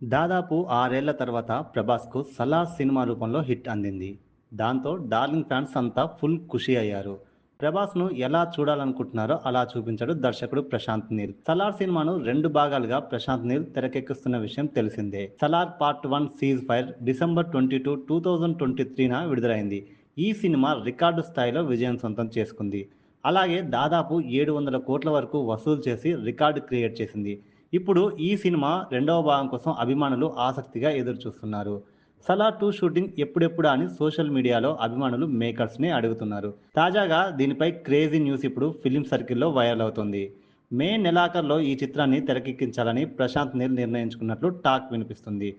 దాదాపు 6 ఏళ్ల తర్వాత 'ప్రభాస్‌కు 'సలార్' సినిమా రూపంలో హిట్ అందింది. దాంతో 'డార్లింగ్' ఫ్యాన్స్ అంతా ఫుల్ ఖుషి అయ్యారు. 'ప్రభాస్‌ను ఎలా చూడాలనుకుంటున్నారో అలా చూపించాడు దర్శకుడు ప్రశాంత్ నీల్. 'సలార్' సినిమాను 2 భాగాలుగా ప్రశాంత్ నీల్ తెరకెక్కిస్తున్న విషయం తెలిసిందే. 'Salaar part 1 cease fire' December 22, 2023న విడుదలైంది. ఈ సినిమా రికార్డు స్థాయిలో విజయం సొంతం చేసుకుంది. అలాగే దాదాపు 700 కోట్ల వరకు వసూలు చేసి రికార్డు క్రియేట్ చేసింది. ఇప్పుడు ఈ సినిమా రెండవ భాగం కోసం అభిమానులు ఆసక్తిగా ఎదురుచూస్తున్నారు. 'సలార్ 2' షూటింగ్ ఎప్పుడెప్పుడా అని సోషల్ మీడియాలో అభిమానులు మేకర్స్‌ని అడుగుతున్నారు. తాజాగా దీనిపై క్రేజీ న్యూస్ ఇప్పుడు ఫిల్మ్ సర్కిల్‌లో వైరల్ అవుతోంది. మే నెలాఖరులో ఈ చిత్రాన్ని తెరకెక్కించాలని ప్రశాంత్ నీల్ నిర్ణయించుకున్నట్లు టాక్ వినిపిస్తుంది.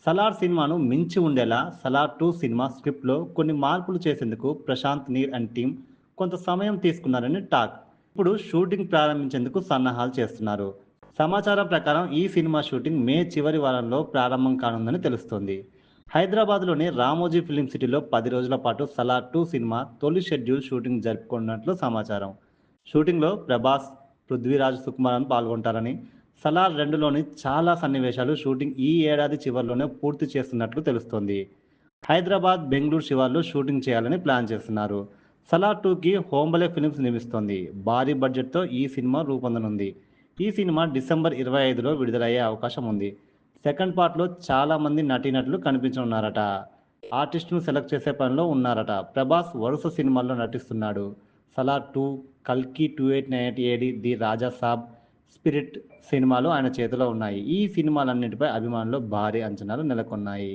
'సలార్' సినిమాను మించి ఉండేలా 'సలార్ 2' సినిమా స్క్రిప్ట్‌లో కొన్ని మార్పులు చేసేందుకు ప్రశాంత్ నీల్ అండ్ టీమ్ కొంత సమయం తీసుకున్నారని టాక్. ఇప్పుడు షూటింగ్ ప్రారంభించేందుకు సన్నాహాలు చేస్తున్నారు. సమాచారం ప్రకారం ఈ సినిమా షూటింగ్ మే చివరి వారంలో ప్రారంభం కానుందని తెలుస్తోంది. హైదరాబాద్లోని రామోజీ ఫిలిం సిటీలో 10 రోజుల పాటు 'సలార్ 2' సినిమా తొలి షెడ్యూల్ షూటింగ్ జరుపుకున్నట్లు సమాచారం. షూటింగ్లో ప్రభాస్, పృథ్వీరాజ్ సుకుమారన్ పాల్గొంటారని, 'సలార్ 2'లోని చాలా సన్నివేశాలు షూటింగ్ ఈ ఏడాది చివర్లోనే పూర్తి చేస్తున్నట్లు తెలుస్తోంది. హైదరాబాద్, బెంగళూరు శివార్లో షూటింగ్ చేయాలని ప్లాన్ చేస్తున్నారు. 'సలార్ 2'కి హోంబలే ఫిల్మ్స్ నిర్మిస్తోంది. భారీ బడ్జెట్‌తో ఈ సినిమా రూపొందనుంది. ఈ సినిమా డిసెంబర్ 25లో విడుదలయ్యే అవకాశం ఉంది. సెకండ్ పార్ట్‌లో చాలా మంది నటీనటులు కనిపించనున్నారట. ఆర్టిస్ట్‌ను సెలెక్ట్ చేసే పనిలో ఉన్నారట. ప్రభాస్ వరుస సినిమాల్లో నటిస్తున్నాడు. 'సలార్ 2', 'కల్కి 2898 ఏడీ', 'ది రాజా సాబ్', 'స్పిరిట్' సినిమాలు ఆయన చేతిలో ఉన్నాయి. ఈ సినిమాలన్నిటిపై అభిమానుల్లో భారీ అంచనాలు నెలకొన్నాయి.